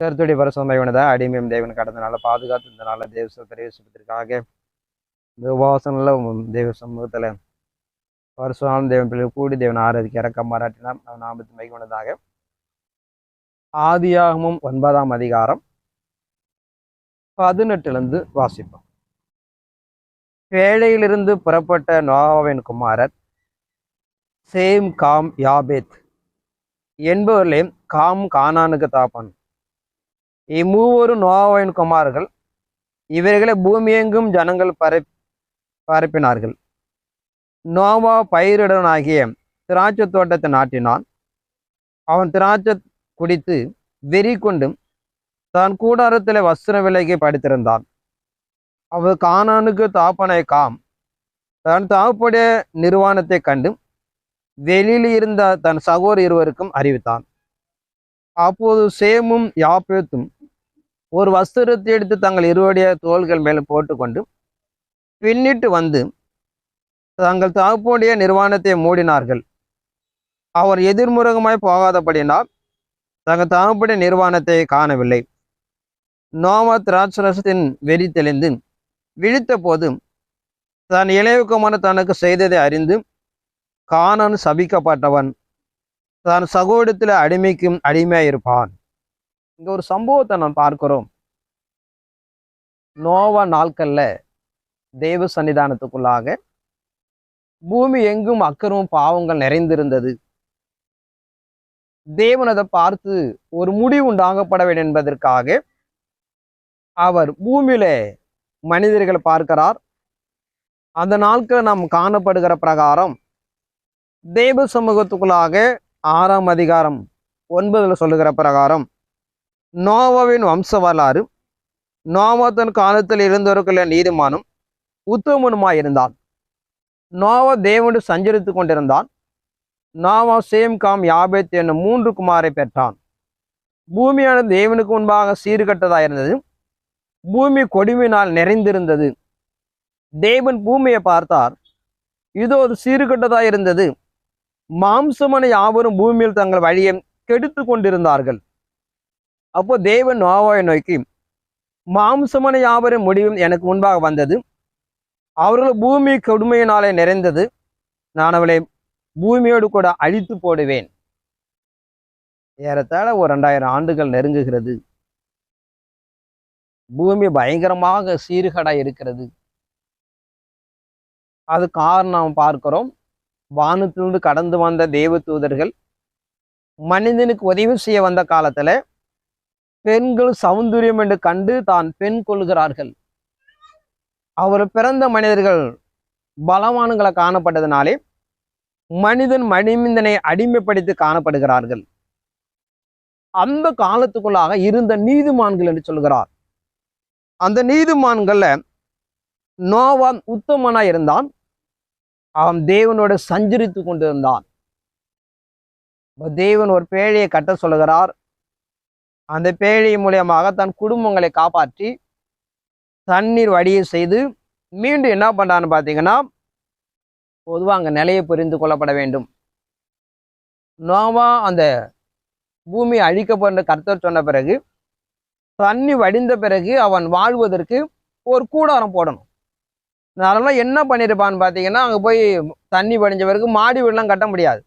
கருத்துடைய பரிசுத்தமானதா அடிமையும் தேவன் கடந்தனால பாதுகாத்து இந்த நாள தேவ பிரவேசிப்பதற்காக இந்த உபவாசங்கள தேவ சமூகத்துல பரிசுத்தமான தேவன் பிள்ளை கூடி தேவன் ஆராதிக்க இறக்கம் பாராட்டினார் நாமத்து மைகொண்டதாக ஆதியாகமும் 9ஆம் அதிகாரம் 18 வாசிப்போம். பேழையிலிருந்து புறப்பட்ட நோவாவின் குமாரர் சேம், காம், யாபேத் என்பவர்களே காம் கானானுக்கு தாப்பன். இம்மூவரும் நோவாவின் குமார்கள். இவர்களை பூமியெங்கும் ஜனங்கள் பரப்பினார்கள். நோவா பயிரிடனாகிய திராட்சை தோட்டத்தை நாட்டினான். அவன் திராட்சை குடித்து வெறி கொண்டு தான் கூடாரத்தில் வஸ்திர விலைக்கு படுத்திருந்தான். அவர் கானானுக்கு தாப்பனை காம் தன் தாப்புடைய நிர்வாணத்தை கண்டு வெளியில் இருந்த தன் சகோதரர் இருவருக்கும் அறிவித்தான். அப்போது சேமும் யாப்பேத்தும் ஒரு வஸ்திரத்தை எடுத்து தங்கள் இருவருடைய தோள்கள் மேல் போட்டுக்கொண்டு பின்னிட்டு வந்து தங்கள் தகப்பனுடைய நிர்வாணத்தை மூடினார்கள். அவர் எதிர்முகமாய் போகாதபடினால் தங்கள் தகப்பனுடைய நிர்வாணத்தை காணவில்லை. நோவா திராட்சரசத்தின் வெறி தெளிந்து விழித்த போது தான் இளையவுக்குமான தனக்கு செய்ததை அறிந்து கானான் சபிக்கப்பட்டவன் தான் சகோதரத்தில் அடிமைக்கும் அடிமையாயிருப்பான். இங்க ஒரு சம்பவத்தை நான் பார்க்கிறோம். நோவா நாட்கள்ல தெய்வ சன்னிதானத்துக்குள்ளாக பூமி எங்கும் அக்கிரமும் பாவங்கள் நிறைந்திருந்தது. தேவன் அதை பார்த்து ஒரு முடிவு உண்டாகப்பட வேண்டும் என்பதற்காக அவர் பூமியில மனிதர்களை பார்க்கிறார். அந்த நாட்கள் நாம் காணப்படுகிற பிரகாரம் தேவ சமூகத்துக்குள்ளாக 6ஆம் அதிகாரம் 9 சொல்லுகிற பிரகாரம் நோவாவின் வம்ச வரலாறு. நோவா தன் காலத்தில் இருந்தவர்கள் நீதிமானும் உத்தமனுமாய் இருந்தான். நோவா தேவனோடு சஞ்சரித்து கொண்டிருந்தான். நோவா சேம், காம், யாபேத் என்னும் 3 குமாரை பெற்றான். பூமியானது தேவனுக்கு முன்பாக சீர்கட்டதாக இருந்தது. பூமி கொடுமையினால் நிறைந்திருந்தது. தேவன் பூமியை பார்த்தார், இதோ ஒரு சீர்கட்டதாக இருந்தது. மாம்சமான யாவரும் பூமியில் தங்கள் வழியை கெடுத்து கொண்டிருந்தார்கள். அப்போ தேவன் நோவாவை நோக்கி, மாம்சமான யாவரின் முடிவும் எனக்கு முன்பாக வந்தது. அவர்கள் பூமி கொடுமையினாலே நிறைந்தது. நான் அவளை பூமியோடு கூட அழித்து போடுவேன். ஏறத்தாழ ஒரு 2000 ஆண்டுகள் நெருங்குகிறது. பூமி பயங்கரமாக சீர்கடா இருக்கிறது. அது காரணம் பார்க்கிறோம். வானத்திலிருந்து கடந்து வந்த தேவ தூதர்கள் மனிதனுக்கு உதவி செய்ய வந்த காலத்துல பெண்கள் சௌந்தரியம் என்று கண்டு தான் பெண் கொள்கிறார்கள். அவர் பிறந்த மனிதர்கள் பலவான்களை காணப்பட்டதுனாலே மனிதன் மனிதனை அடிமைப்படுத்தி காணப்படுகிறார்கள். அந்த காலத்துக்குள்ளாக இருந்த நீதிமான்கள் என்று சொல்கிறார். அந்த நீதிமான்கள்ல நோவா உத்தமனா இருந்தான். அவன் தேவனோட சஞ்சரித்து கொண்டிருந்தான். தேவன் ஒரு பேழையை கட்ட சொல்லுகிறார். அந்த பேழை மூலியமாக தன் குடும்பங்களை காப்பாற்றி தண்ணீர் வடியை செய்து மீண்டும் என்ன பண்றான்னு பார்த்தீங்கன்னா, பொதுவாக அங்கே நிலையை புரிந்து கொள்ளப்பட வேண்டும். நோவா அந்த பூமி அழிக்கப்பட்ட கர்த்தர் சொன்ன பிறகு தண்ணி வடிந்த பிறகு அவன் வாழ்வதற்கு ஒரு கூடாரம் போடணும். அதனால என்ன பண்ணியிருப்பான்னு பார்த்தீங்கன்னா, அங்கே போய் தண்ணி வடிஞ்ச பிறகு மாடி வீடெல்லாம் கட்ட முடியாது.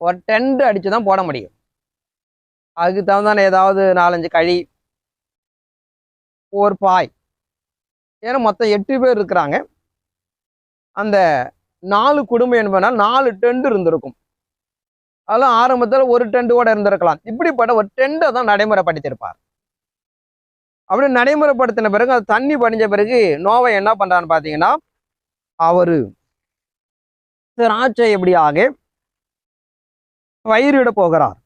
ஒரு டென்ட் அடித்து தான் போட முடியும். அதுக்கு தகுந்தான ஏதாவது 4-5 கழி, ஒரு பாய். ஏன்னா மொத்தம் 8 பேர் இருக்கிறாங்க. அந்த 4 குடும்பம் என்பதனால் 4 டென்ட் இருந்திருக்கும். அதெல்லாம் ஆரம்பத்தில் ஒரு டென்ட் கூட இருந்திருக்கலாம். இப்படிப்பட்ட ஒரு டென்ட்டை தான் நடைமுறைப்படுத்தியிருப்பார். அப்படி நடைமுறைப்படுத்தின பிறகு அது தண்ணி படிஞ்ச பிறகு நோவா என்ன பண்றான்னு பார்த்தீங்கன்னா, அவரு திராட்சை எப்படியாக பயிரிட போகிறார்.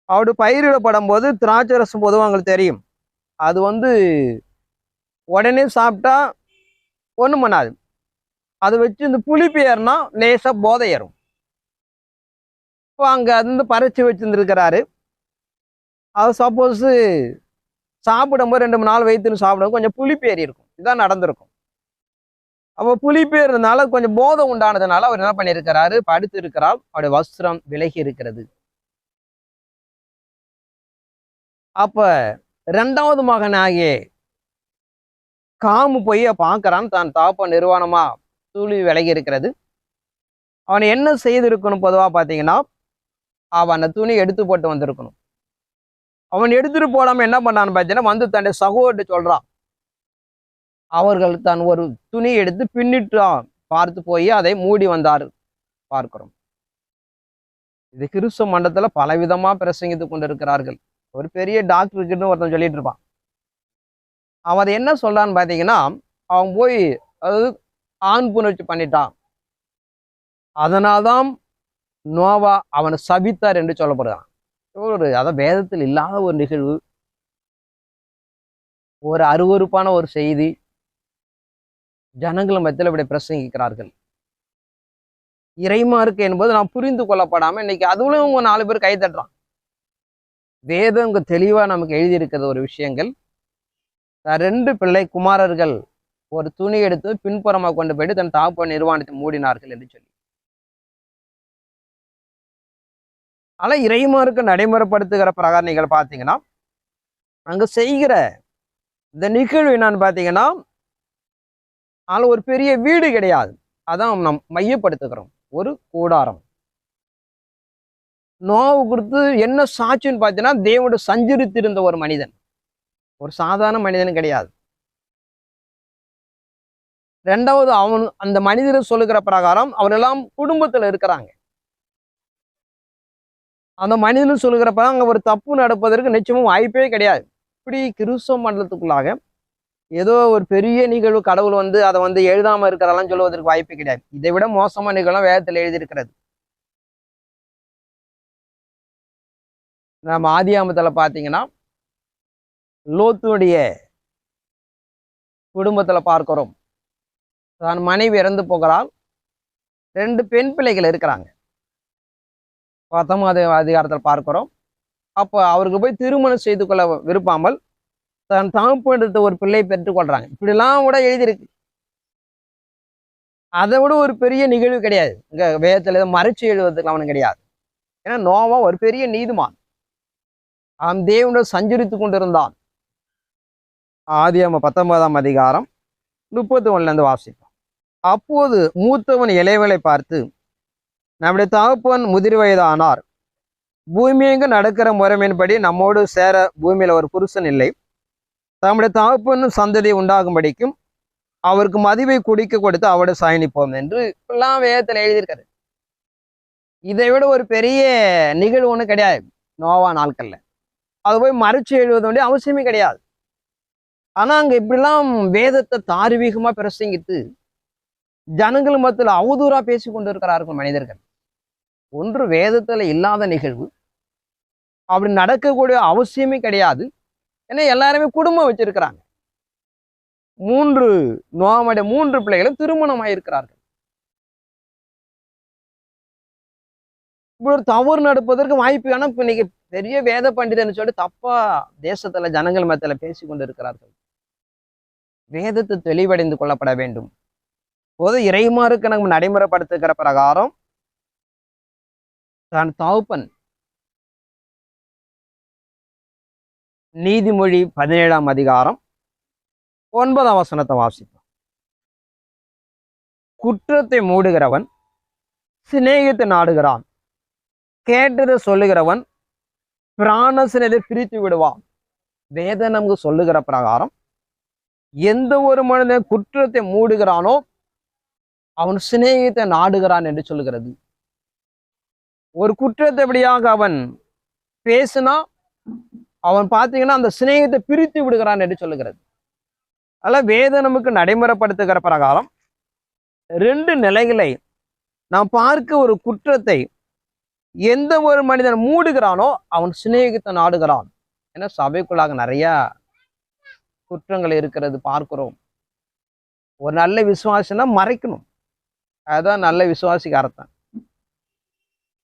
அவரு பயிரிடப்படும் போது திராட்சை ரசம் பொதுவாக உங்களுக்கு தெரியும், அது உடனே சாப்பிட்டா ஒன்றும் பண்ணாது. அதை வச்சு இந்த புளிப்பு ஏறினா லேசாக போதை ஏறும். இப்போ அங்கே அது பறிச்சு வச்சுருந்துருக்கிறாரு. அது சப்போஸ் சாப்பிடும்போது 2-3 நாள் வைத்துன்னு சாப்பிடும்போது கொஞ்சம் புளிப்பு ஏறி இருக்கும். இதுதான் நடந்திருக்கும். அப்போ புளிப்பு ஏறதுனால கொஞ்சம் போதை உண்டானதுனால அவர் என்ன பண்ணியிருக்கிறாரு, படுத்து இருக்கிறார். அவருடைய வஸ்திரம் விலகி இருக்கிறது. அப்ப இரண்டாவது மகனாகிய காமு போய் பார்க்கறான், தான் தகப்பன் நிர்வாணமா துளி விலகி இருக்கிறது. அவன் என்ன செய்திருக்கணும்? பொதுவா பார்த்தீங்கன்னா, அவன் அந்த துணி எடுத்து போட்டு வந்திருக்கணும். அவன் எடுத்துட்டு போடாம என்ன பண்ணான்னு பார்த்தீங்கன்னா, வந்து தன்னுடைய சகோதரர்கிட்ட சொல்றான். அவர்கள் தான் ஒரு துணி எடுத்து பின்னிட்டு பார்த்து போய் அதை மூடி வந்தார் பார்க்கிறோம். இது கிறிஸ்துவ மண்டலத்துல பலவிதமா பிரசங்கித்துக் கொண்டிருக்கிறார்கள். ஒரு பெரிய டாக்டர் கிட்ட ஒருத்தன் சொல்லிட்டு இருப்பான். அவன் அதை என்ன சொல்றான்னு பார்த்தீங்கன்னா, அவன் போய் அதாவது ஆண் புணர்ச்சி பண்ணிட்டான், அதனால்தான் நோவா அவனை சபித்தார் என்று சொல்லப்படுறான். ஒரு அதான் வேதத்தில் இல்லாத ஒரு நிகழ்வு, ஒரு அருவருப்பான ஒரு செய்தி ஜனங்கள் மத்தியில் இப்படி பிரசங்கிக்கிறார்கள். இறைமார்க்கு என்பது நான் புரிந்து கொள்ளப்படாம இன்னைக்கு அதுவும் 4 பேர் கை தட்டுறான். வேதம் இங்க தெளிவா நமக்கு எழுதியிருக்கிறது ஒரு விஷயங்கள். 2 பிள்ளை குமாரர்கள் ஒரு துணி எடுத்து பின்புறமா கொண்டு போயிட்டு தன் தகப்பன் நிர்வாணத்தை மூடினார்கள் என்று சொல்லி. ஆனா இறைமார்க்கு நடைமுறைப்படுத்துகிற பிரகாரம் நீங்கள் பார்த்தீங்கன்னா, அங்க செய்கிற இந்த நிகழ்வு என்னன்னு பார்த்தீங்கன்னா, அதுல ஒரு பெரிய வீடு கிடையாது. அதான் நாம் மையப்படுத்துகிறோம். ஒரு கூடாரம். நோவு கொடுத்து என்ன சாட்சின்னு பார்த்தீங்கன்னா, தேவனோட சஞ்சரித்திருந்த ஒரு மனிதன், ஒரு சாதாரண மனிதன் கிடையாது. 2வது அவன் அந்த மனிதர் சொல்லுகிற பிரகாரம் அவரெல்லாம் குடும்பத்துல இருக்கிறாங்க. அந்த மனிதன் சொல்லுகிற பிரகாரம் அங்க ஒரு தப்பு நடப்பதற்கு நிச்சயமும் வாய்ப்பே கிடையாது. இப்படி கிறிஸ்தவ மண்டலத்துக்குள்ளாக ஏதோ ஒரு பெரிய நிகழ்வு கடவுள் வந்து அதை வந்து எழுதாம இருக்கிறதெல்லாம் சொல்லுவதற்கு வாய்ப்பு கிடையாது. இதை விட மோசமான நிகழ்வு வேதத்தில் எழுதியிருக்கிறது. நம்ம ஆதியாமத்துல பார்த்தீங்கன்னா, லோத்துடைய குடும்பத்துல பார்க்கிறோம். தான் மனைவி இறந்து போகிறாள், 2 பெண் பிள்ளைகள் இருக்கிறாங்க. 10வது அதிகாரத்தில் பார்க்கிறோம். அப்போ அவருக்கு போய் திருமணம் செய்து கொள்ள விரும்பாமல் தன் தகப்பனிடத்த ஒரு பிள்ளை பெற்றுக்கொள்றாங்க. இப்படிலாம் கூட எழுதியிருக்கு. அதை விட ஒரு பெரிய நிகழ்வு கிடையாது. இங்க வேதத்துல ஏதோ மறைச்சு எழுதுவதற்கு அவனு கிடையாது. ஏன்னா நோவா ஒரு பெரிய நீதிமான், அவன் தேவனோடு சஞ்சரித்து கொண்டிருந்தான். ஆதியாகமம் 19ஆம் அதிகாரம் 31 வாசிப்போம். அப்போது மூத்தவன் இளையவளை பார்த்து, நம்முடைய தகப்பன் முதிர் வயதானார், பூமியெங்கு நடக்கிற முறைமையின்படி நம்மோடு சேர பூமியில ஒரு புருஷன் இல்லை, தம்முடைய தகப்பன் சந்ததி உண்டாகும்படிக்கும் அவருக்கு மதிவை குடிக்க கொடுத்து அவரோட சாயணிப்போம் என்று எல்லாம் வேதத்தில் எழுதியிருக்காரு. இதை விட ஒரு பெரிய நிகழ்வு ஒண்ணு கிடையாது நோவா நாட்கள்ல. அது போய் மறைச்சு எழுத வேண்டிய அவசியமே கிடையாது. ஆனா அங்க இப்படிலாம் வேதத்தை தார்வீகமா பிரசங்கித்து ஜனங்கள் மத்தியில் அவதூறா பேசி கொண்டு இருக்கிறார்கள் மனிதர்கள். ஒன்று வேதத்துல இல்லாத நிகழ்வு, அப்படி நடக்கக்கூடிய அவசியமே கிடையாது. ஏன்னா எல்லாருமே குடும்பம் வச்சிருக்கிறாங்க. 3 நோவாவுடைய 3 பிள்ளைகளும் திருமணமாயிருக்கிறார்கள். இப்படி ஒரு தவறு நடப்பதற்கு வாய்ப்பு. ஆனா இப்ப இன்னைக்கு பெரிய வேத பண்டிதன்னு சொல்லி தப்பா தேசத்துல ஜனங்கள் மத்தியில பேசி கொண்டு இருக்கிறார்கள். வேதத்தை தெளிவடைந்து கொள்ளப்பட வேண்டும். போது இறைமாருக்கு நம்ம நடைமுறைப்படுத்துகிற பிரகாரம் தான் தகப்பன் நீதிமொழி 17ஆம் அதிகாரம் 9ஆம் வசனத்தை வாசிப்போம். குற்றத்தை மூடுகிறவன் சிநேகித்தை நாடுகிறான், கேட்டதை சொல்லுகிறவன் பிராணசினதை பிரித்து விடுவான். வேதம் நமக்கு சொல்லுகிற பிரகாரம் எந்த ஒரு மனிதன் குற்றத்தை மூடுகிறானோ அவன் சிநேகித்தை நாடுகிறான் என்று சொல்லுகிறது. ஒரு குற்றத்தை எப்படியாக அவன் பேசினா அவன் பார்த்தீங்கன்னா அந்த சிநேகத்தை பிரித்து விடுகிறான் என்று சொல்லுகிறது. அதனால வேதம் நமக்கு நடைமுறைப்படுத்துகிற பிரகாரம் 2 நிலைகளை நாம் பார்க்க, ஒரு குற்றத்தை எந்த ஒரு மனிதன் மூடுகிறானோ அவன் சிநேகித்தை நாடுகிறான். ஏன்னா சபைக்குள்ளாக நிறைய குற்றங்கள் இருக்கிறது பார்க்கிறோம். ஒரு நல்ல விசுவாசினா மறைக்கணும், அதுதான் நல்ல விசுவாசிக்கு அர்த்தம்.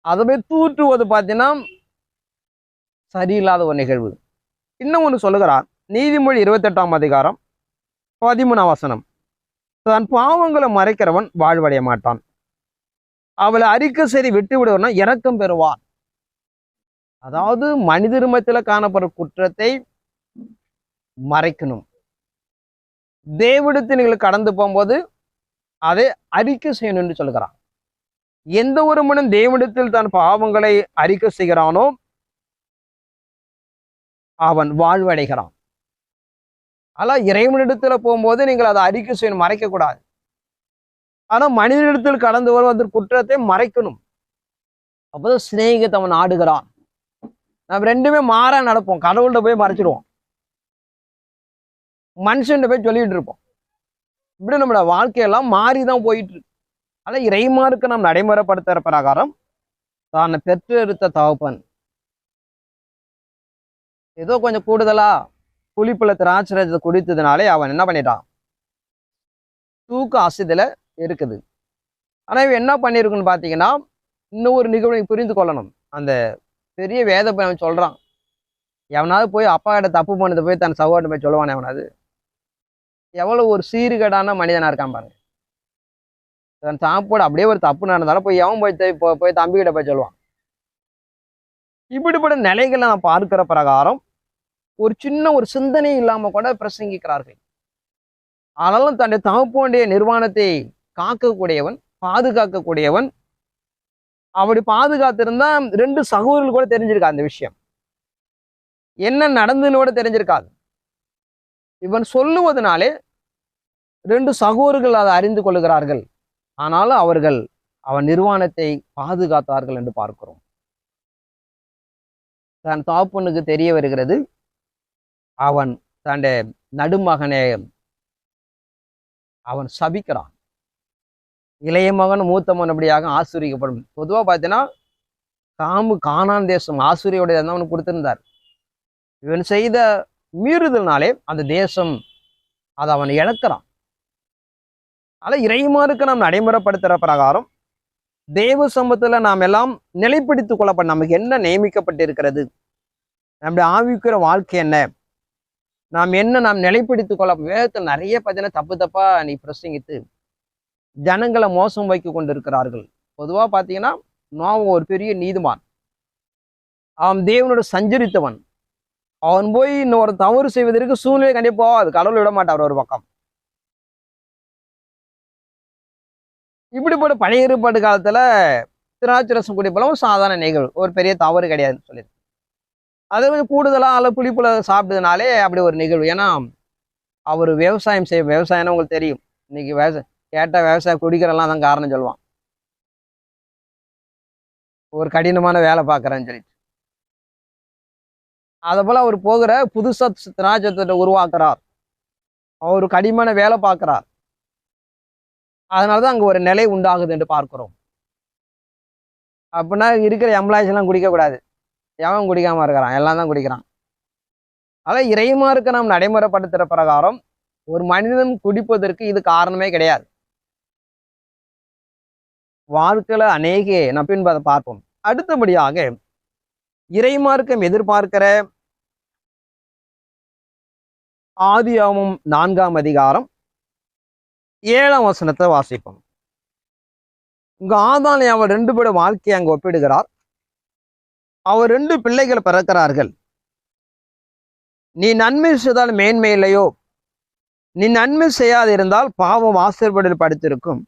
அதை போய் தூற்றுவது பார்த்தீங்கன்னா சரியில்லாத ஒரு நிகழ்வு. இன்னும் ஒன்று சொல்லுகிறார், நீதிமொழி 28ஆம் அதிகாரம் 13ஆம் வசனம், தன் பாவங்களை மறைக்கிறவன் வாழ்வடைய மாட்டான், அவளை அறிக்கை சரி விட்டு விடுவனா இரக்கம் பெறுவான். அதாவது மனிதர்மத்தில காணப்படுற குற்றத்தை மறைக்கணும். தேவனிடத்தில் நீங்கள் கடந்து போகும்போது அதை அறிக்கை செய்யணும் என்று சொல்கிறார். எந்த ஒரு மனிதன் தேவனிடத்தில் தன் பாவங்களை அறிக்கை செய்கிறானோ அவன் வாழ்வடைகிறான். ஆனா இறைவனிடத்துல போகும்போது நீங்கள் அதை அறிக்கை செய்யணும், மறைக்க கூடாது. ஆனா மனிதனிடத்தில் கடந்து வருவதற்கு குற்றத்தை மறைக்கணும். அப்போதான் சிநேகிதத்தை அவன் ஆடுகிறான். நம்ம ரெண்டுமே மாறா நடப்போம். கடவுள்கிட்ட போய் மறைச்சிடுவோம், மனுஷன் போய் சொல்லிட்டு இருப்போம். இப்படி நம்மளோட வாழ்க்கையெல்லாம் மாறிதான் போயிட்டு இருக்கு. ஆனா இறைமாருக்கு நாம் நடைமுறைப்படுத்துற பிரகாரம் தான் பெற்றெடுத்த தகப்பன் ஏதோ கொஞ்சம் கூடுதலா புளிப்புல திராட்சரசத்தை குடித்ததுனாலே அவன் என்ன பண்ணிட்டான், தூக்க அசதியில இருக்குது. ஆனா இவன் என்ன பண்ணிருக்குன்னு பாத்தீங்கன்னா, இன்னும் ஒரு நிகழ்வை புரிந்து கொள்ளணும். அந்த பெரிய வேத பையன் சொல்றான், எவனாவது போய் அப்பா கிட்ட தப்பு பண்ணதை போய் தன் சகோதரன் போய் சொல்லுவான். எவனாவது எவ்வளவு ஒரு சீர்கேடான மனிதனா இருக்கான் பாருங்க. தன் சாப்பாடு அப்படியே ஒரு தப்பு நடந்தாலும் போய் எவன் போய் தம்பி கிட்ட போய் சொல்லுவான். இப்படிப்பட்ட நிலைகளை நான் பார்க்கிற பிரகாரம் ஒரு சின்ன ஒரு சிந்தனை இல்லாம கூட பிரசங்கிக்கிறார்கள். ஆனாலும் தன்னுடைய தகப்பனுடைய நிர்வாணத்தை காக்கக்கூடியவன், பாதுகாக்கக்கூடியவன். அப்படி பாதுகாத்திருந்தா 2 சகோதரர்கள் கூட தெரிஞ்சிருக்கா அந்த விஷயம், என்ன நடந்துன்னு கூட தெரிஞ்சிருக்காது. இவன் சொல்லுவதனாலே 2 சகோதரர்கள் அதை அறிந்து கொள்ளுகிறார்கள். ஆனாலும் அவர்கள் அவன் நிர்வாணத்தை பாதுகாத்தார்கள் என்று பார்க்கிறோம். தன் தகப்பனுக்கு தெரிய வருகிறது, அவன் தன்னுடைய நடுமகனை அவன் சபிக்கிறான். இளைய மகன் மூத்த மகன் அப்படியாக ஆசீர்வதிக்கப்படும். பொதுவாக பார்த்தீங்கன்னா கானான் தேசம் ஆசீர்வோடைய அவனுக்கு கொடுத்திருந்தார். இவன் செய்த மீறுதல்னாலே அந்த தேசம் அதை அவன் இழக்கிறான். அதனால இறைமாருக்கு நாம் நடைமுறைப்படுத்துற பிரகாரம் தேவ சமூகத்துல நாம் எல்லாம் நிலைப்படுத்திக் கொள்ளப்பட நமக்கு என்ன நியமிக்கப்பட்டிருக்கிறது, நம்முடைய ஆவிக்கிற வாழ்க்கை என்ன, நாம் நிலைப்படுத்திக் கொள்ள. வேதத்தில் நிறைய பார்த்தீங்கன்னா தப்பா நீ பிரசங்கித்து ஜனங்களை மோசம் வைக்க கொண்டிருக்கிறார்கள். பொதுவா பார்த்தீங்கன்னா நோவா ஒரு பெரிய நீதிமான், அவன் தேவனோட சஞ்சரித்தவன். அவன் போய் இன்னொரு தவறு செய்வதற்கு சூழ்நிலை கண்டிப்பா அது கடவுள் விட மாட்டார் ஒரு பக்கம். இப்படிப்பட்ட பழைய ஏற்பாடு காலத்துல திராட்சரசம் குடிப்பெல்லாம் சாதாரண நிகழ்வு, ஒரு பெரிய தவறு கிடையாதுன்னு சொல்லியிருக்கு. அதை கொஞ்சம் கூடுதலா புளிப்புல சாப்பிட்டதுனாலே அப்படி ஒரு நிகழ்வு. ஏன்னா அவர் விவசாயம்னா உங்களுக்கு தெரியும். இன்னைக்கு விவசாயம் குடிக்கிறெல்லாம் தான் காரணம் சொல்லுவான், ஒரு கடினமான வேலை பார்க்கறேன்னு சொல்லிட்டு. அதை போல அவர் போகிற புதுசா திராட்சத்தை உருவாக்குறார், அவர் கடினமான வேலை பார்க்கிறார். அதனாலதான் அங்க ஒரு நிலை உண்டாகுது என்று பார்க்கிறோம். அப்படின்னா இருக்கிற எம்ப்ளாயிஸ் எல்லாம் குடிக்க கூடாது, எவன் குடிக்காம இருக்கிறான், எல்லாம் தான் குடிக்கிறான். அதான் இறைமாருக்கு நாம் நடைமுறைப்படுத்துற பிரகாரம் ஒரு மனிதன் குடிப்பதற்கு இது காரணமே கிடையாது. வாழ்க்கையில அநேக நான் பின்பதை பார்ப்போம். அடுத்தபடியாக இறைமார்க்கம் எதிர்பார்க்கிற ஆதியாகமம் 4ஆம் அதிகாரம் 7ஆம் வசனத்தை வாசிப்போம். இங்க ஆதாம் அவர் 2 பேரோட வாழ்க்கையை அங்க ஒப்பிடுகிறார். அவர் 2 பிள்ளைகள் பிறக்கிறார்கள். நீ நன்மை செய்தால் மேன்மை இல்லையோ, நீ நன்மை செய்யாதிருந்தால் பாவம் ஆசீர்வாதத்தில் படுத்திருக்கும்,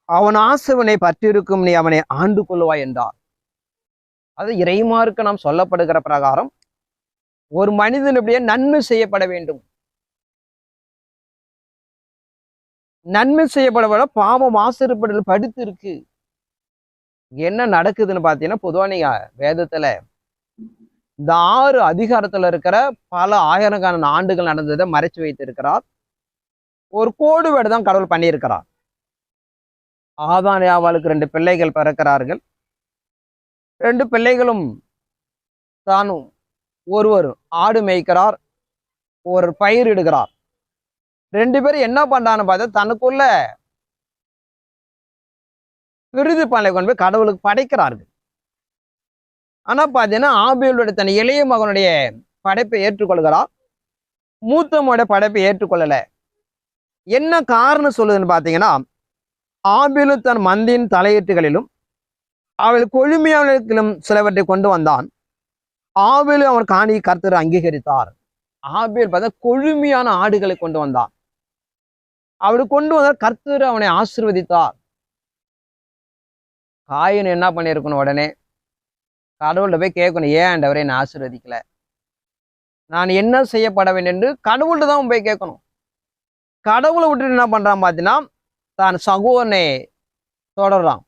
அவன் ஆசவனை பற்றிருக்கும், நீ அவனை ஆண்டு கொள்வாய் என்றார். அது இறைமாருக்கு நாம் சொல்லப்படுகிற பிரகாரம் ஒரு மனிதன் இப்படியே நன்மை செய்யப்பட வேண்டும். நன்மை செய்யப்பட பாவம் ஆசீர்வாதத்தில் படுத்து இருக்கு. என்ன நடக்குதுன்னு பார்த்தீங்கன்னா, பொதுவா நீங்க வேதத்துல இந்த 6 அதிகாரத்துல இருக்கிற பல ஆயிரக்கணக்கான ஆண்டுகள் நடந்ததை மறைச்சு வைத்திருக்கிறார். ஒரு கோடு வேடு தான் கடவுள் பண்ணியிருக்கிறார். ஆதாம் ஏவாளுக்கு 2 பிள்ளைகள் பிறக்கிறார்கள். 2 பிள்ளைகளும் தானும் ஒருவர் ஆடு மேய்க்கிறார், ஒரு பயிரிடுகிறார். 2 பேரும் என்ன பண்றான்னு பார்த்தா தனக்குள்ள விருது பாலை கொண்டு போய் கடவுளுக்கு படைக்கிறார்கள். ஆனா பார்த்தீங்கன்னா ஆபேலுடைய தன் இளைய மகனுடைய படைப்பை ஏற்றுக்கொள்கிறார், மூத்தமோட படைப்பை ஏற்றுக்கொள்ளல. என்ன காரணம் சொல்லுதுன்னு பார்த்தீங்கன்னா, ஆபேலு தன் மந்தியின் தலையீட்டுகளிலும் அவள் கொழுமையாளர்களும் சிலவற்றை கொண்டு வந்தான். ஆபேல் அவன் காணியை கர்த்தர் அங்கீகரித்தார். ஆபேல் பார்த்தா கொழுமையான ஆடுகளை கொண்டு வந்தான். அப்படி கொண்டு வந்தால் கர்த்தர் அவனை ஆசீர்வதித்தார். காயின் என்ன பண்ணியிருக்கணும்? உடனே கடவுள்கிட்ட போய் கேட்கணும், ஏன் ஆண்டவரே என்னை ஆசீர்வதிக்கல, நான் என்ன செய்யப்பட வேண்டும் என்று கடவுள்கிட்ட தான் போய் கேட்கணும். கடவுளை விட்டுட்டு என்ன பண்றான் பார்த்தீங்கன்னா, தான் சகோதரனை தொடர்றான்.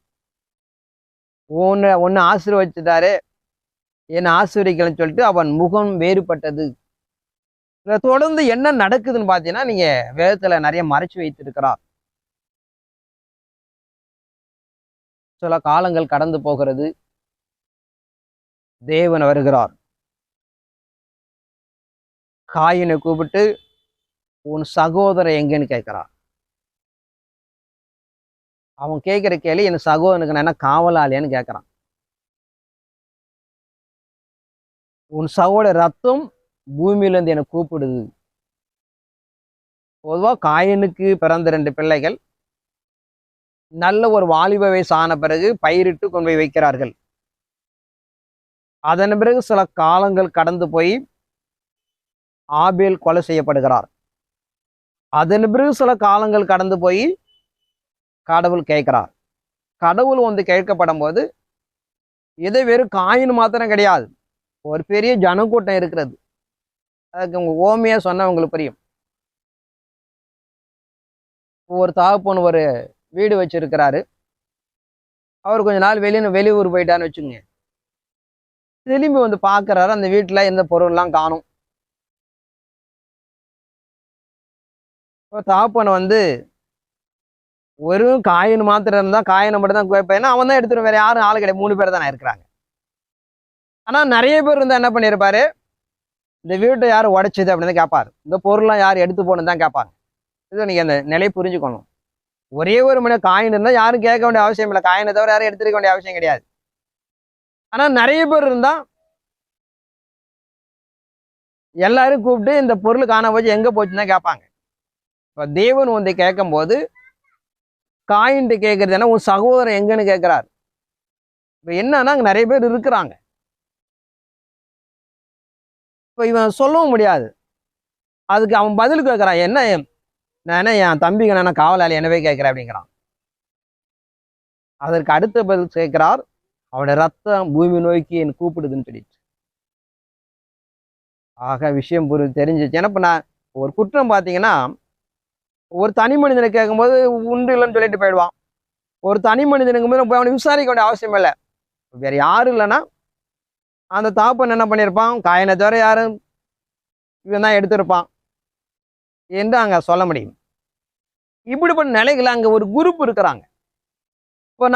ஒன்னு ஆசீர்வதிச்சுட்டாரு, என்னை ஆசீர்வதிக்கலன்னு சொல்லிட்டு அவன் முகம் வேறுபட்டது. இதை தொடர்ந்து என்ன நடக்குதுன்னு பார்த்தீங்கன்னா, நீங்க வேதத்துல நிறைய மறைச்சு வைத்திருக்கிறார். சில காலங்கள் கடந்து போகிறது. தேவன் வருகிறார். காயினை கூப்பிட்டு, உன் சகோதரன் எங்கன்னு கேட்கிறார். அவன் கேட்கிற கேள்வி, என் சகோதரனுக்கு நான் என்ன காவலாளியான்னு கேட்கிறான். உன் சகோதர ரத்தம் பூமியிலிருந்து என்னை கூப்பிடுது. பொதுவா காயினுக்கு பிறந்த 2 பிள்ளைகள் நல்ல ஒரு வாலிப வயசு ஆன பிறகு பயிரிட்டு கொண்டு போய் வைக்கிறார்கள். அதன் பிறகு சில காலங்கள் கடந்து போய் ஆபேல் கொலை செய்யப்படுகிறார். அதன் பிறகு சில காலங்கள் கடந்து போய் கடவுள் கேட்கிறார். கடவுள் வந்து கேட்கப்படும் போது இதை வெறும் காயின் மாத்திரம் கிடையாது, ஒரு பெரிய ஜனக்கூட்டம் இருக்கிறது. அதுக்கு உங்க ஓமையா சொன்னா உங்களுக்கு புரியும். ஒரு தகப்பன் ஒரு வீடு வச்சிருக்கிறாரு. அவர் கொஞ்ச நாள் வெளியூர் போயிட்டான்னு வச்சுங்க. திரும்பி வந்து பார்க்கறாரு, அந்த வீட்டுல எந்த பொருள்லாம் காணும். தகப்பன் வந்து வெறும் காயின் மாத்திரம் இருந்தா காயினை மட்டும் தான் கேட்பேன், அவன் தான் எடுத்துட்டு, வேற யாரும் ஆளு கிடையாது, 3 பேர் தானே இருக்கிறாங்க. ஆனா நிறைய பேர் இருந்தா என்ன பண்ணியிருப்பாரு, இந்த வீட்டை யார் உடைச்சது அப்படின்னு கேட்பாரு, இந்த பொருள்லாம் யார் எடுத்து போகணுன்னு தான் கேட்பாங்க. இது நீங்க அந்த நிலையை புரிஞ்சுக்கணும். ஒரே ஒரு மணி காயின் இருந்தா யாரும் கேட்க வேண்டிய அவசியம் இல்லை, காயினை தவிர யாரும் எடுத்துக்க வேண்டிய அவசியம் கிடையாது. ஆனா நிறைய பேர் இருந்தா எல்லாரும் கூப்பிட்டு இந்த பொருள் காண போச்சு, எங்க போச்சுன்னு தான் கேட்பாங்க. இப்ப தேவன் வந்து கேட்கும் போது காயின்ட்டு கேட்கறது என்ன, உன் சகோதரன் எங்கன்னு கேட்கிறார். இப்ப என்னன்னா அங்க நிறைய பேர் இருக்கிறாங்க. இப்ப இவன் சொல்லவும் முடியாது. அதுக்கு அவன் பதில் கேட்கிறான், என்ன நான் என்ன என் தம்பிக்கு நான் காவலாளி என்னவே கேட்கிறேன் அப்படிங்கிறான். அதற்கு அடுத்த பதில் கேட்கிறார், அவனுடைய ரத்தம் பூமி நோக்கி என் கூப்பிடுதுன்னு சொல்லிட்டு. ஆக விஷயம் தெரிஞ்சிச்சு. ஏன்னா இப்ப நான் ஒரு குற்றம் பார்த்தீங்கன்னா, ஒரு தனி மனிதனை கேட்கும்போது உண்டு இல்லைன்னு சொல்லிட்டு போயிடுவான். ஒரு தனி மனிதனுக்கு போய் அவனை விசாரிக்க வேண்டிய அவசியம் இல்லை. வேற யாரும் இல்லைன்னா அந்த தாப்பன் என்ன பண்ணியிருப்பான், காயினை தவிர யாரும் இவன் தான் எடுத்திருப்பான் என்று அங்க சொல்ல முடியும். இப்படிப்பட்ட நிலைகள் அங்க ஒரு குரூப் இருக்கிறாங்க. இப்போ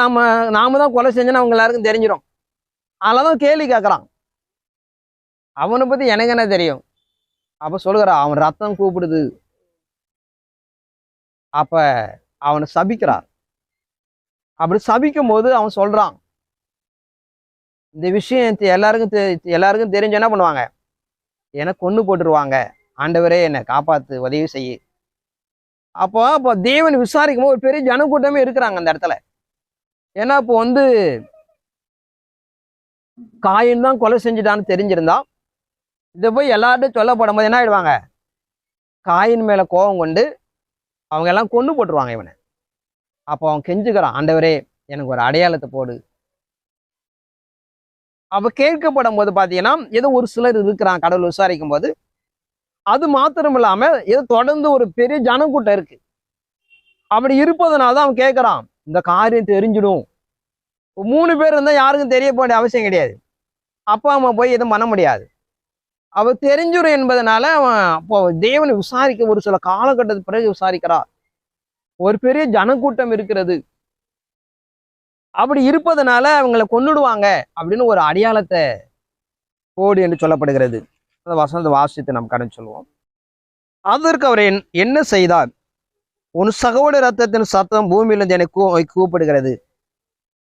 நாம தான் கொலை செஞ்சோன்னா அவங்க எல்லாருக்கும் தெரிஞ்சிடும். அதனாலதான் கேள்வி கேட்கறான். அவனை பத்தி எனக்கு என்ன தெரியும்? அப்ப சொல்லுகிறான், அவன் ரத்தம் கூப்பிடுது. அப்ப அவனை சபிக்கிறார். அப்படி சபிக்கும் போது அவன் சொல்றான், இந்த விஷயம் எல்லாருக்கும் தெரிஞ்சு என்ன பண்ணுவாங்க, எனக்கு கொன்னு போட்டுருவாங்க, ஆண்டவரே என்னை காப்பாத்து, உதவி செய்யு. அப்போ தேவன் விசாரிக்கும் போது ஒரு பெரிய ஜனக்கூட்டமே இருக்கிறாங்க அந்த இடத்துல. ஏன்னா இப்போ வந்து காயின் தான் கொலை செஞ்சுட்டான்னு தெரிஞ்சிருந்தா இதை போய் எல்லார்ட்டும் சொல்லப்படும் போது என்ன ஆயிடுவாங்க, காயின் மேல கோபம் கொண்டு அவங்க எல்லாம் கொண்டு போட்டுருவாங்க இவனை. அப்போ அவன் கெஞ்சுக்கிறான், ஆண்டவரே எனக்கு ஒரு அடையாளத்தை போடு. அப்ப கேட்கப்படும் போது பாத்தீங்கன்னா ஏதோ ஒரு சிலர் இருக்கிறான் கடவுள் விசாரிக்கும் போது. அது மாத்திரம் இல்லாம ஏதோ தொடர்ந்து ஒரு பெரிய ஜனக்கூட்டம் இருக்கு. அப்படி இருப்பதனாலதான் அவன் கேட்கறான், இந்த காரியம் தெரிஞ்சிடும். 3 பேர் இருந்தா யாருக்கும் தெரிய வேண்டிய அவசியம் கிடையாது. அப்பா அம்மா போய் எதுவும் பண்ண முடியாது. அவ தெரிஞ்சிடும் என்பதனால அவன் அப்போ தேவனை விசாரிக்க ஒரு சில காலகட்டத்துக்கு பிறகு விசாரிக்கிறார். ஒரு பெரிய ஜனக்கூட்டம் இருக்கிறது. அப்படி இருப்பதனால அவங்களை கொன்னுடுவாங்க அப்படின்னு ஒரு அடையாளத்தை போடு என்று சொல்லப்படுகிறது. அந்த வசனத்தை வாசித்து நாம் கடந்து சொல்லுவோம். அதற்கு அவர் என்ன செய்தார், உன் சகோதர ரத்தத்தின் சத்தம் பூமியிலிருந்து எனக்கு கூப்பிடுகிறது.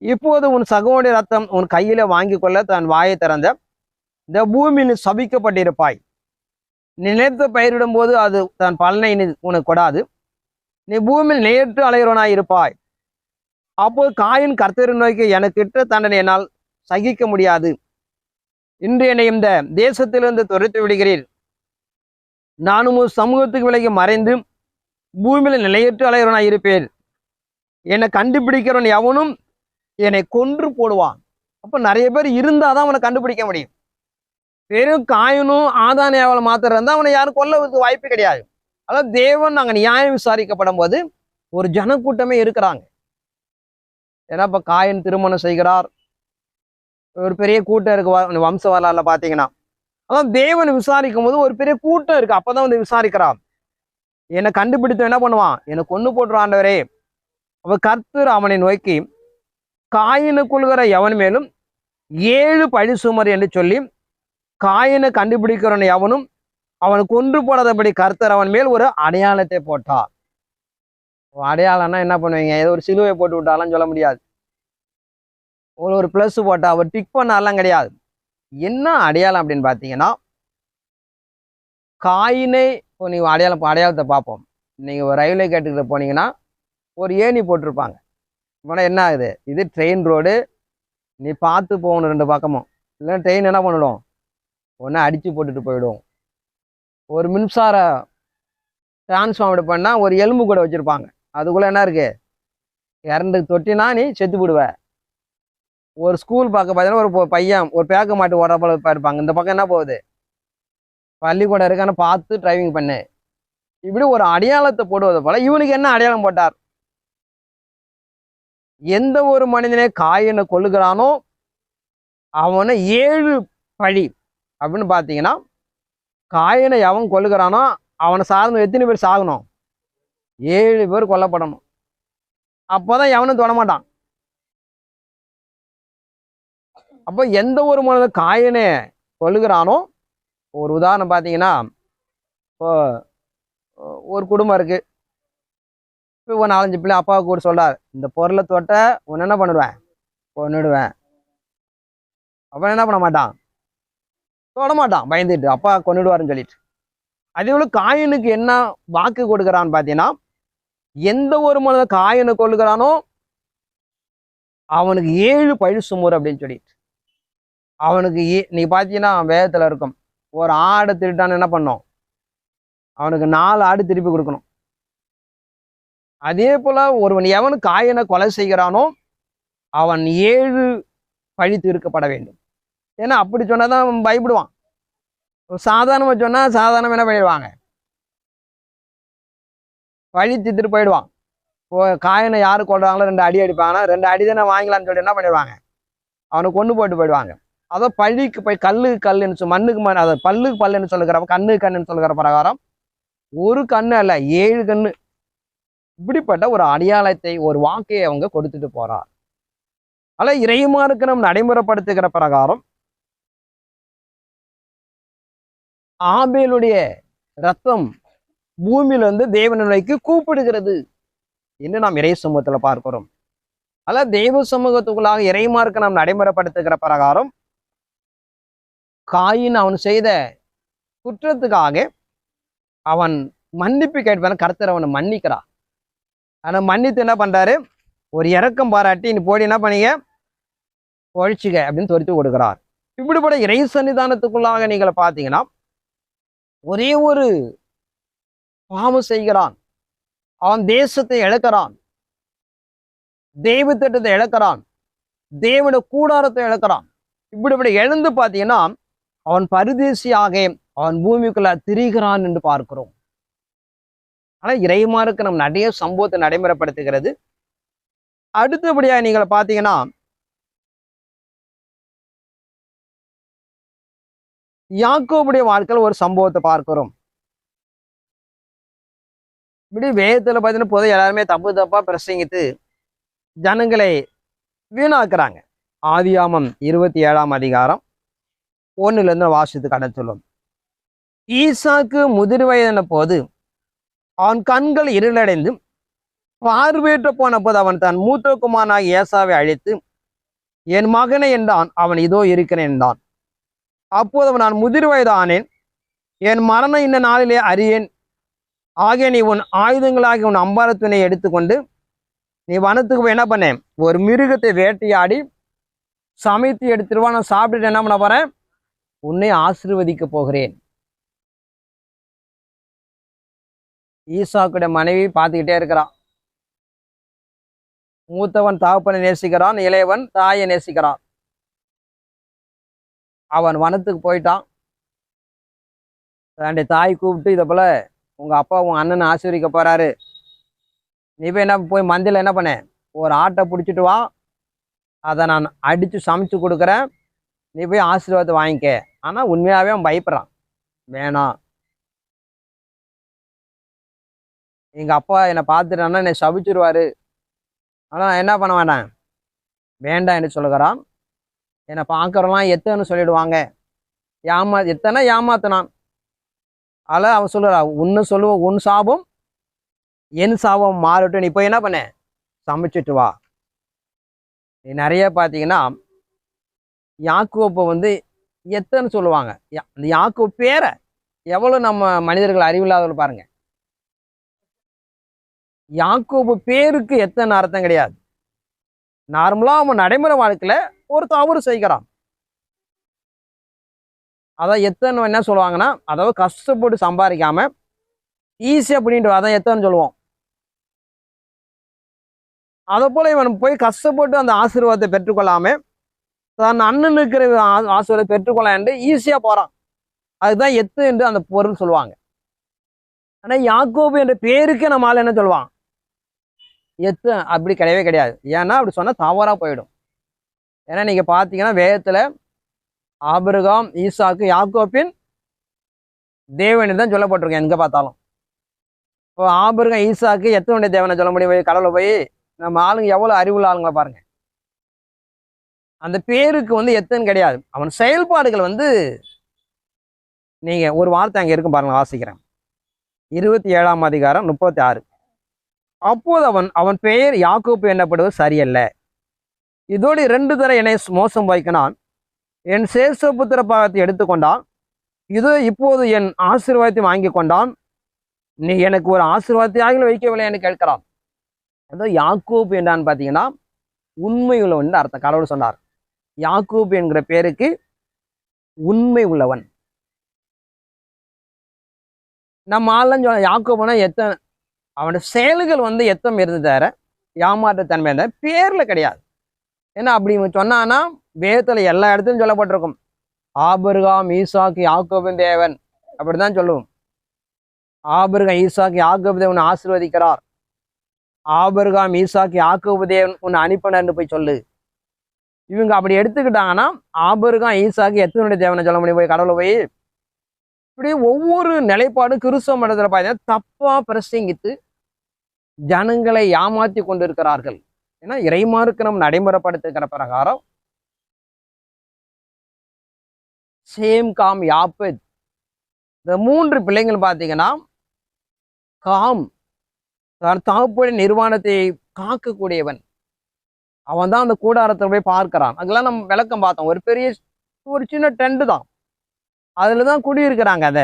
இப்போது உன் சகோதர ரத்தம் உன் கையில வாங்கி கொள்ள தன் வாயை திறந்த இந்த பூமியில் சபிக்கப்பட்டிருப்பாய். நீ நிலத்தை பயிரிடும் போது அது தன் பலனை உனக்கு கொடாது. நீ பூமியில் நேற்று அலைகிறவனாய் இருப்பாய். அப்போது காயின் கர்த்தரை நோக்கி, எனக்கிட்ட தண்டனை என்னால் சகிக்க முடியாது. இன்று என்னை இந்த தேசத்திலிருந்து துரைத்து விடுகிறீர். நானும் ஒரு சமூகத்துக்கு விலகி மறைந்து பூமியில நிலையற்று அலைகிறவனாய் இருப்பேன். என்னை கண்டுபிடிக்கிறவன் எவனும் என்னை கொன்று போடுவான். அப்ப நிறைய பேர் இருந்தாதான் அவனை கண்டுபிடிக்க முடியும். வெறும் காயனும் ஆதானியாவலை மாத்திரம் இருந்தா அவனை யாரும் கொல்ல வாய்ப்பு கிடையாது. அதாவது தேவன் நாங்க நியாயம் விசாரிக்கப்படும் போது ஒரு ஜனக்கூட்டமே இருக்கிறாங்க. ஏன்னா இப்ப காயன் திருமணம் செய்கிறார், ஒரு பெரிய கூட்டம் இருக்கு வம்ச வரலாறுல பாத்தீங்கன்னா. அதான் தேவன் விசாரிக்கும் போது ஒரு பெரிய கூட்டம் இருக்கு. அப்பதான் வந்து விசாரிக்கிறான். என்னை கண்டுபிடித்து என்ன பண்ணுவான், என்னை கொண்டு போட்டுறாண்டவரே. அவ கர்த்தர் அவனை நோக்கி காயினை கொள்கிற எவன் மேலும் 7 பழி சுமர் என்று சொல்லி காயினை கண்டுபிடிக்கிறவன் எவனும் அவன் கொன்று போடாதபடி கர்த்தர் அவன் மேல் ஒரு அடையாளத்தை போட்டார். அடையாளம்னா என்ன பண்ணுவீங்க, ஏதோ ஒரு சிலுவை போட்டு விட்டாலும் சொல்ல முடியாது. ஒரு பிளஸ் போட்டா அவர் டிக் பண்ணாலாம் கிடையாது. என்ன அடையாளம் அப்படின்னு பார்த்தீங்கன்னா, காயினை இப்போ நீங்கள் அடையாளத்தை பார்ப்போம். நீங்கள் ஒரு ரயில்வே கேட்டுக்கிட்ட போனீங்கன்னா ஒரு ஏணி போட்டிருப்பாங்க. போனால் என்ன ஆகுது, இது ட்ரெயின் ரோடு, நீ பார்த்து போகணும் 2 பக்கமும். இல்லைன்னா ட்ரெயின் என்ன பண்ணிடும், ஒன்று அடித்து போட்டுட்டு போயிடும். ஒரு மின்சார டிரான்ஸ்ஃபார்மர் பண்ணால் ஒரு எலும்பு கூட வச்சுருப்பாங்க. அதுக்குள்ளே என்ன இருக்குது, இறண்டு தொட்டினா நீ செத்து போடுவ. ஒரு ஸ்கூல் பார்க்க பார்த்தீங்கன்னா ஒரு பையன் ஒரு பேக்க மாட்டு ஓடுற போல இருப்பாங்க. இந்த பக்கம் என்ன போகுது, பள்ளிக்கூடம் இருக்கான்னு பார்த்து டிரைவிங் பண்ணு. இப்படி ஒரு அடையாளத்தை போடுவது போல இவனுக்கு என்ன அடையாளம் போட்டார், எந்த ஒரு மனிதனே காயினை கொல்லுகிறானோ அவனை 7 பழி அப்படின்னு பார்த்தீங்கன்னா, காயினை எவன் கொல்லுகிறானோ அவனை சார்ந்து எத்தனை பேர் சாகணும், 7 பேர் கொல்லப்படணும். அப்போதான் எவனும் தொடமாட்டான். அப்போ எந்த ஒரு மனிதன் காயினை கொல்லுகிறானோ, ஒரு உதாரணம் பார்த்தீங்கன்னா, இப்போ ஒரு குடும்பம் இருக்கு. இப்போ ஒரு 4-5 பிள்ளை அப்பாவுக்கு கூட சொல்றாரு, இந்த பொருளை தொட்ட உன்ன என்ன பண்ணுவேன், கொன்னுடுவேன். அப்ப என்ன பண்ண மாட்டான், தொட மாட்டான், பயந்துட்டு அப்பா கொன்னுடுவாருன்னு சொல்லிட்டு. அதே போல காயினுக்கு என்ன வாக்கு கொடுக்குறான்னு பார்த்தீங்கன்னா, எந்த ஒரு மனிதன் காயினை கொல்லுகிறானோ அவனுக்கு 7 பழி சுமர் அப்படின்னு சொல்லிட்டு. அவனுக்கு நீ பார்த்தீங்கன்னா வேதத்தில் இருக்கும், ஒரு ஆடை திருட்டான்னு என்ன பண்ணோம், அவனுக்கு 4 ஆடு திருப்பி கொடுக்கணும். அதே போல ஒருவன் எவன் காயினை கொலை செய்கிறானோ அவன் 7 பழி தீர்க்கப்பட வேண்டும். ஏன்னா அப்படி சொன்னாதான் அவன் பயப்படுவான். சாதாரணமா சொன்னா சாதாரணம் என்ன பண்ணிடுவாங்க, பழி தீர்த்துட்டு போயிடுவான். இப்போ காயினை யாரு கொள்றாங்களோ 2 அடி அடிப்பாங்கன்னா 2 அடி தானே வாங்கலான்னு சொல்லிட்டு என்ன பண்ணிடுவாங்க, அவனை கொண்டு போட்டு போயிடுவாங்க. அதை பழிக்கு போய் கல்லுக்கு கல்லுன்னு மண்ணுக்கு மண், அதை பல்லுக்கு பல்லுன்னு சொல்லுகிறப்ப கண்ணுக்கு கண்ணுன்னு சொல்லுகிற பிரகாரம் ஒரு கண்ணு அல்ல 7 கண்ணு. இப்படிப்பட்ட ஒரு அடையாளத்தை ஒரு வாக்கையை அவங்க கொடுத்துட்டு போறார். அல்ல இறைமாருக்கு நம் நடைமுறைப்படுத்துகிற பிரகாரம் ஆபேலுடைய ரத்தம் பூமியிலிருந்து தேவனுக்கு கூப்பிடுகிறது என்று நாம் இறை சமூகத்துல பார்க்கிறோம். அல்ல தெய்வ சமூகத்துக்குள்ளாக இறைமாருக்கு நாம் நடைமுறைப்படுத்துகிற பிரகாரம் காயின் அவன் செய்த குற்றத்துக்காக அவன் மன்னிப்பு கேட்பான். கர்த்தர் அவனை மன்னிக்கிறான். ஆனா மன்னித்து என்ன பண்றாரு, ஒரு இரக்கம் பாராட்டி நீ போடி என்ன பண்ணீங்க ஒழிச்சுக்க அப்படின்னு துரத்தி கொடுக்கிறார். இப்படிப்பட்ட இறை சன்னிதானத்துக்குள்ளாக நீங்கள் பார்த்தீங்கன்னா ஒரே ஒரு பாவம் செய்கிறான், அவன் தேசத்தை இழக்கிறான், தெய்வ திட்டத்தை இழக்கிறான், தேவனுடைய கூடாரத்தை இழக்கிறான். இப்படி எழுந்து பார்த்தீங்கன்னா அவன் பரதேசியாக அவன் பூமிக்குள்ள திரிகிறான் என்று பார்க்கிறோம். ஆனா இறைமாருக்கு நம் நிறைய சம்பவத்தை நடைமுறைப்படுத்துகிறது. அடுத்தபடியா நீங்கள் பார்த்தீங்கன்னா யாக்கோபுடைய வாழ்க்கையில் ஒரு சம்பவத்தை பார்க்கிறோம். இப்படி வேதத்துல பார்த்தீங்கன்னா பொதுவாக எல்லாருமே தப்பு தப்பா பிரசங்கித்து ஜனங்களை வீணாக்குறாங்க. ஆதியாமம் 27ஆம் அதிகாரம் 1 வாசித்து கடை சொல்லும். ஈசாக்கு முதிர் வயதான போது அவன் கண்கள் இருளடைந்து பார்வையற்ற போன போது அவன் தன் மூத்த குமாரனாக ஏசாவை அழைத்து என் மகனை என்றான். அவன் இதோ இருக்கிறேன் என்றான். அப்போது அவன் நான் முதிர் வயதானேன், என் மரணம் இந்த நாளிலே அறியேன். ஆகிய நீ உன் ஆயுதங்களாகி உன் அம்பாரத்தினை எடுத்துக்கொண்டு நீ வனத்துக்கு போய் என்ன பண்ணேன், ஒரு மிருகத்தை வேட்டையாடி சமைத்து எடுத்துருவா, நான் சாப்பிட்டுட்டு என்ன பண்ண போறேன், உன்னை ஆசீர்வதிக்க போகிறேன். ஈசாக்குடைய மனைவி பார்த்துக்கிட்டே இருக்கிறான். மூத்தவன் தகப்பனை நேசிக்கிறான், இளையவன் தாயை நேசிக்கிறான். அவன் வனத்துக்கு போயிட்டான். தன்னுடைய தாய் கூப்பிட்டு, இதை போல உங்க அப்பா உன் அண்ணனை ஆசீர்வதிக்க போறாரு, நீ போய் என்ன போய் மந்தையில் என்ன பண்ண, ஒரு ஆட்டை பிடிச்சிட்டு வா, அதை நான் அடித்து சமைச்சு கொடுக்குறேன், நீ போய் ஆசீர்வாதத்தை வாங்கிக்க. ஆனால் உண்மையாகவே அவன் பயப்படுறான். வேணாம், எங்கள் அப்பா என்னை பார்த்துட்டான்னா என்னை சபிச்சிருவாரு, ஆனால் நான் என்ன பண்ண வேண்டாம், வேண்டாம் என்று சொல்லுகிறான். என்னை பார்க்குறலாம் எத்தனை சொல்லிடுவாங்க, எத்தனை ஏமாத்தினான். அதில் அவன் சொல்லுறா, உன்னு சொல்லுவோம், உன் சாபம் என் சாபம் மாறட்டும், நீ போய் என்ன பண்ண சமைச்சிட்டு வா. நீ நிறைய பார்த்தீங்கன்னா யாக்கோப்பை வந்து எத்தனை சொல்லுவாங்க. அந்த யாக்கோப் பேரை எவ்வளோ நம்ம மனிதர்கள் அறிவில்லாதவர்கள் பாருங்க. யாக்கோபு பேருக்கு எத்தனை அர்த்தம் கிடையாது. நார்மலாக அவன் நடைமுறை வாழ்க்கையில் ஒரு தவறு செய்கிறான். அதான் எத்தனை என்ன சொல்லுவாங்கன்னா, அதாவது கஷ்டப்பட்டு சம்பாதிக்காம ஈஸியாக அப்படின்ட்டு அதான் எத்தனை சொல்லுவோம். அதை போல இவன் போய் கஷ்டப்பட்டு அந்த ஆசீர்வாதத்தை பெற்றுக்கொள்ளாம தன் அண்ணன் இருக்கிற ஆசீர்வாதத்தை பெற்றுக்கொள்ள ஈஸியாக போகிறான். அதுதான் எத்து என்று அந்த பொருள் சொல்லுவாங்க. ஆனால் யாக்கோபு என்ற பேருக்கே நம்ம ஆள் என்ன சொல்லுவான், எத்து. அப்படி கிடையவே கிடையாது. ஏன்னா அப்படி சொன்னால் தவறாக போயிடும். ஏன்னா நீங்கள் பார்த்தீங்கன்னா வேதத்தில் ஆபிரகாம், ஈசாக்கு, யாக்கோப்பின் தேவனை தான் சொல்லப்பட்டிருக்கேன் எங்கே பார்த்தாலும். இப்போ ஆபிரகாம், ஈசாக்கு எத்தனுடைய தேவனை சொல்ல முடியும்? கடவுளை போய் நம்ம ஆளுங்க எவ்வளோ அறிவுள்ள ஆளுங்களை பாருங்க. அந்த பேருக்கு வந்து எத்தனை கிடையாது. அவன் செயல்பாடுகள் வந்து நீங்கள் ஒரு வார்த்தை அங்கே இருக்கும் பாருங்க, வாசிக்கிறேன். 27ஆம் அதிகாரம் 36. அப்போது அவன் பெயர் யாக்கோப்பு என்னப்படுவது சரியல்ல, இதோடு 2 தடவை என்னை மோசம் வைக்கினான், என் சேஷபுத்திர பாகத்தை எடுத்துக்கொண்டான், இதோ இப்போது என் ஆசீர்வாதத்தை வாங்கி கொண்டான், நீ எனக்கு ஒரு ஆசீர்வாதத்தை வைக்கவில்லை என்று கேட்கிறான். அதாவது யாக்கோப்பு என்றான்னு பார்த்தீங்கன்னா உண்மை உள்ளவன் அர்த்தம். கடவுள் சொன்னார், யாக்கோப்பு என்கிற பேருக்கு உண்மை உள்ளவன். நம்ம ஆளும் சொல்ல யாக்கோப்புனா எத்தனை, அவனுடைய செயல்கள் வந்து எத்தம் இருந்து தவிர ஏமாற்றத்தன்மை இருந்த பேர்ல கிடையாது. ஏன்னா அப்படி சொன்னான்னா வேதத்துல எல்லா இடத்துலையும் சொல்லப்பட்டிருக்கும், ஆபிரகாம், ஈசாக்கு, யாக்கோபின் தேவன் அப்படிதான் சொல்லுவோம். ஆபிரகாம், ஈசாக்கு, யாக்கோபு தேவன் ஆசீர்வதிக்கிறார், ஆபிரகாம், ஈசாக்கு, யாக்கோபு தேவன் உன்னை அனுப்பினர்னு போய் சொல்லு. இவங்க அப்படி எடுத்துக்கிட்டாங்கன்னா ஆபிரகாம், ஈசாக்கு எத்தனுடைய தேவனை சொல்ல முடியும் போய் கடவுளை போய். இப்படி ஒவ்வொரு நிலைப்பாடு கிறிஸ்தவ மதத்தில் பார்த்தீங்கன்னா தப்பா பிரசங்கித்து ஜனங்களை ஏமாற்றி கொண்டிருக்கிறார்கள். ஏன்னா இறைமாருக்கு நம்ம நடைமுறைப்படுத்துகிற பிரகாரம் சேம், காம், யாப்பத் இந்த 3 பிள்ளைங்கள் பார்த்தீங்கன்னா காம் தன் தகப்பனுடைய நிர்வாணத்தை காக்கக்கூடியவன். அவன் தான் அந்த கூடாரத்தை போய் பார்க்கிறான். அதெல்லாம் நம்ம விளக்கம் பார்த்தோம். ஒரு சின்ன டென்ட் தான், அதில் தான் குடியிருக்கிறாங்க அந்த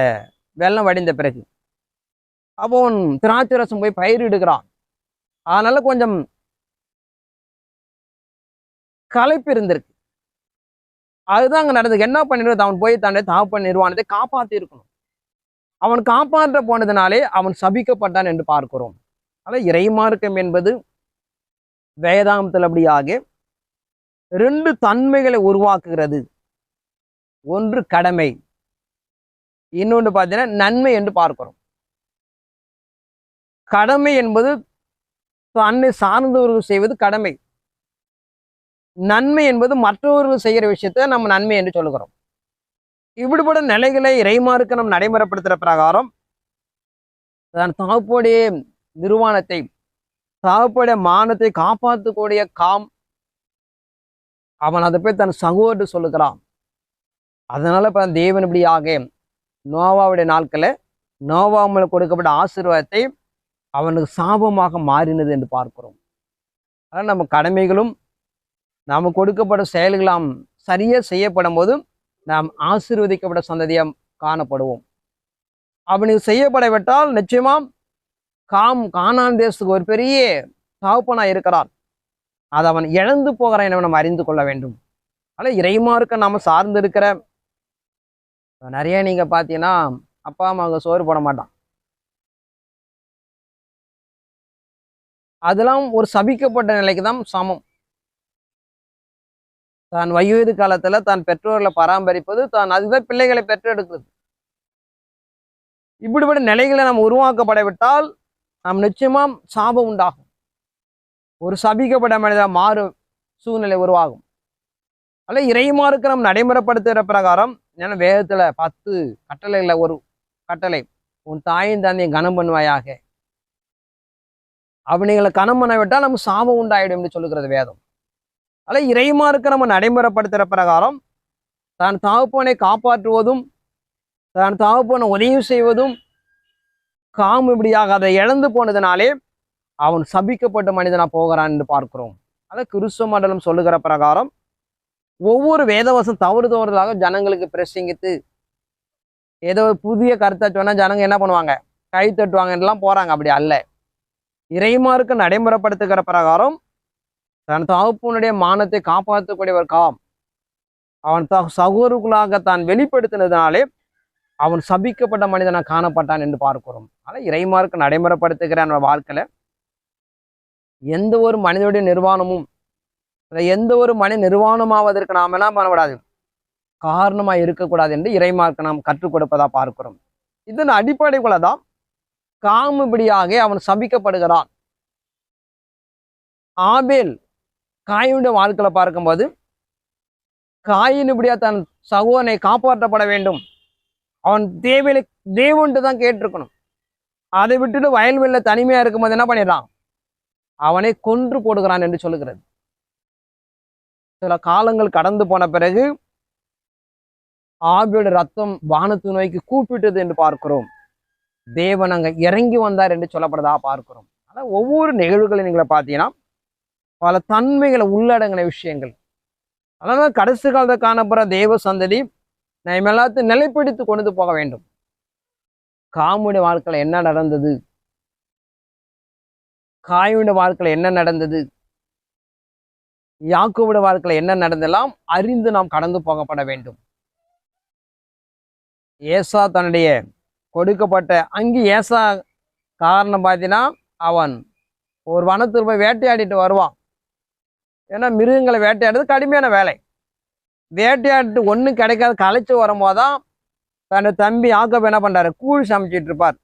வெள்ளம் வடிந்த பிறகு. அப்போ அவன் திராட்சை ரசம் போய் பயிரிடுகிறான். அதனால கொஞ்சம் களைப்பு இருந்திருக்கு. அதுதான் அங்கே நடந்தது. என்ன பண்ணிடுறது, அவன் போய் தன்னுடைய தகப்பன் நிர்வாணத்தை காப்பாற்றி இருக்கணும். அவன் காப்பாற்ற போனதுனாலே அவன் சபிக்கப்பட்டான் என்று பார்க்கிறோம். ஆனால் இறைமார்க்கம் என்பது வேதாந்தத்தில் அப்படியாக 2 தன்மைகளை உருவாக்குகிறது. ஒன்று கடமை, இன்னொன்று பார்த்தீங்கன்னா நன்மை என்று பார்க்கிறோம். கடமை என்பது தன்னை சார்ந்தவர்கள் செய்வது கடமை. நன்மை என்பது மற்றவர்கள் செய்கிற விஷயத்த நம்ம நன்மை என்று சொல்லுகிறோம். இப்படிப்பட்ட நிலைகளை இறைமார்க்க நம்ம நடைமுறைப்படுத்துகிற பிரகாரம் தன் தகப்பனுடைய நிர்வாணத்தை, தகப்பனுடைய மானத்தை காப்பாற்றக்கூடிய காம் அவன் அதை போய் தன் சகோதரர் சொல்லுகிறான். அதனால இப்போ தேவன் இப்படியாக நோவாவுடைய நாட்களில் நோவாமல் கொடுக்கப்பட்ட ஆசீர்வாதத்தை அவனுக்கு சாபமாக மாறினது என்று பார்க்கிறோம். அதனால் நம்ம கடமைகளும் நாம் கொடுக்கப்பட்ட செயல்களாம் சரியாக செய்யப்படும் போது நாம் ஆசீர்வதிக்கப்பட்ட சந்ததியாக காணப்படுவோம். அவனுக்கு செய்யப்படவிட்டால் நிச்சயமாக கானான் தேசத்துக்கு ஒரு பெரிய தகப்பனாக இருக்கிறான். அதை அவன் இழந்து போகிறான் என நம்ம அறிந்து கொள்ள வேண்டும். ஆனால் இறைமார்க்க நாம் சார்ந்து இருக்கிற நிறைய நீங்க பார்த்தீங்கன்னா, அப்பா அம்மாவுக்கு சோறு போட மாட்டான். அதெல்லாம் ஒரு சபிக்கப்பட்ட நிலைக்கு தான் சமம். தான் வயோதிக காலத்துல தான் பெற்றோர்களை பராமரிப்பது, தான் அதுதான் பிள்ளைகளை பெற்றெடுக்குது. இப்படிப்பட்ட நிலைகளை நாம் உருவாக்கப்படவிட்டால், நாம் நிச்சயமா சாபம் உண்டாகும். ஒரு சபிக்கப்பட்ட மனிதா மாறும் சூழ்நிலை உருவாகும். அல்ல இறைமாருக்கு நம்ம நடைமுறைப்படுத்துகிற பிரகாரம், ஏன்னா வேதத்துல 10 கட்டளைகள்ல ஒரு கட்டளை, உன் தாயின் தந்தையை கனம் பண்ணுவாயாக. அவனிகளை கனம் பண்ண விட்டால் நம்ம சாபம் உண்டாயிடும் என்று சொல்லுகிறது வேதம். அல்ல இறைமாருக்கு நம்ம நடைமுறைப்படுத்துகிற பிரகாரம், தான் தகப்பனை காப்பாற்றுவதும், தான் தகப்பனை உதவி செய்வதும், இப்படியாக அதை இழந்து போனதுனாலே அவன் சபிக்கப்பட்ட மனிதனா போகிறான் என்று பார்க்கிறோம். அதை கிறிஸ்துவ மண்டலம் சொல்லுகிற பிரகாரம், ஒவ்வொரு வேதவசம் தவறுதவறுதலாக ஜனங்களுக்கு பிரசங்கித்து ஏதோ புதிய கருத்தை சொன்னா ஜனங்க என்ன பண்ணுவாங்க, கை தட்டுவாங்க எல்லாம் போறாங்க. அப்படி அல்ல. இறைமாருக்கு நடைமுறைப்படுத்துகிற பிரகாரம் தன் தகப்பனுடைய மானத்தை காப்பாற்றக்கூடியவர் அவன் சகோதரர்களாக தான் வெளிப்படுத்தினதுனாலே அவன் சபிக்கப்பட்ட மனிதனா காணப்பட்டான் என்று பார்க்கிறோம். ஆனா இறைமாருக்கு நடைமுறைப்படுத்துகிற நம்ம வாழ்க்கையில எந்த ஒரு மனிதனுடைய நிர்வாணமும், எந்த ஒரு மனித நிர்வாணமாவதற்கு நாம் என்ன பண்ணக்கூடாது, காரணமா இருக்கக்கூடாது என்று இறைமார்க்கு நாம் கற்றுக் கொடுப்பதா பார்க்கிறோம். இதன் அடிப்படைக்குள்ளதான் காமுபடியாக அவன் சபிக்கப்படுகிறான். ஆபேல் காயினுடைய வாழ்க்கையில பார்க்கும்போது, காயின் இப்படியா தன் சகோதரனை காப்பாற்றப்பட வேண்டும், அவன் தேவன்ட்டு தான் கேட்டிருக்கணும். அதை விட்டுட்டு வயல்வெளியில தனிமையா இருக்கும்போது என்ன பண்ணிடுறான், அவனை கொன்று போடுகிறான் என்று சொல்லுகிறது. சில காலங்கள் கடந்து போன பிறகு ஆபேல் ரத்தம் வானத்து நோய்க்கு கூப்பிட்டது என்று பார்க்கிறோம். தேவன் அங்க இறங்கி வந்தார் என்று சொல்லப்படுறதா பார்க்கிறோம். ஆனா ஒவ்வொரு நிகழ்வுகளையும் நீங்களை பார்த்தீங்கன்னா பல தன்மைகளை உள்ளடங்கின விஷயங்கள். அதனால கடைசி காலத்தை காணப்படுற தேவ சந்ததி நம்ம எல்லாத்தையும் நிலைப்படுத்தி கொண்டு போக வேண்டும். காமுடைய வாழ்க்கையில என்ன நடந்தது, காயுடைய வாழ்க்கையில என்ன நடந்தது, யாக்கோபுடைய வாழ்க்கையில என்ன நடந்தெல்லாம் அறிந்து நாம் கடந்து போகப்பட வேண்டும். ஏசா தன்னுடைய கொடுக்கப்பட்ட அங்கி ஏசா காரணம் பார்த்தீங்கன்னா, அவன் ஒரு வனத்தில் போய் வேட்டையாடிட்டு வருவான். ஏன்னா மிருகங்களை வேட்டையாடுறது கடுமையான வேலை. வேட்டையாடிட்டு ஒன்றும் கிடைக்காது களைச்சு வரும்போதான் தன்னோட தம்பி யாக்கோபு என்ன பண்றாரு, கூழ் சமைச்சிட்டு இருப்பார்.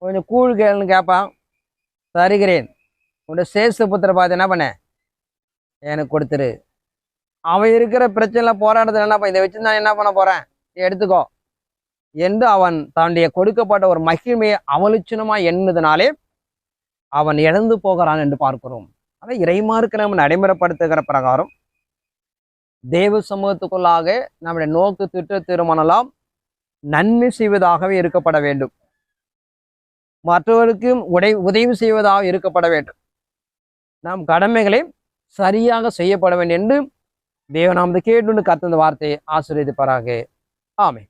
கொஞ்சம் கூழ் கேளுன்னு கேட்பான், தருகிறேன். உன்னோட சேஷபுத்திர பார்த்து என்ன பண்ண, எனக்கு கொடுத்துரு. அவன் இருக்கிற பிரச்சனை போராட்டத்தில் என்ன இதை வச்சு நான் என்ன பண்ண போறேன், எடுத்துக்கோ என்று அவன் தன்னுடைய கொடுக்கப்பட்ட ஒரு மகிமையை அவலுச்சினமா எண்ணுதனாலே அவன் இழந்து போகிறான் என்று பார்க்கிறோம். அதை இறைமாருக்கு நம்ம நடைமுறைப்படுத்துகிற பிரகாரம் தேவ சமூகத்துக்குள்ளாக நம்முடைய நோக்கு திட்ட தீர்மானலாம் நன்மை செய்வதாகவே இருக்கப்பட வேண்டும். மற்றவர்களுக்கும் உதவி செய்வதாக இருக்கப்பட வேண்டும். நாம் கடமைகளை சரியாக செய்யப்பட வேண்டும் என்று தேவன் நாம் கேட்டு கர்த்தர் இந்த வார்த்தையை ஆசீர்வதிப்பாராக. ஆமென்.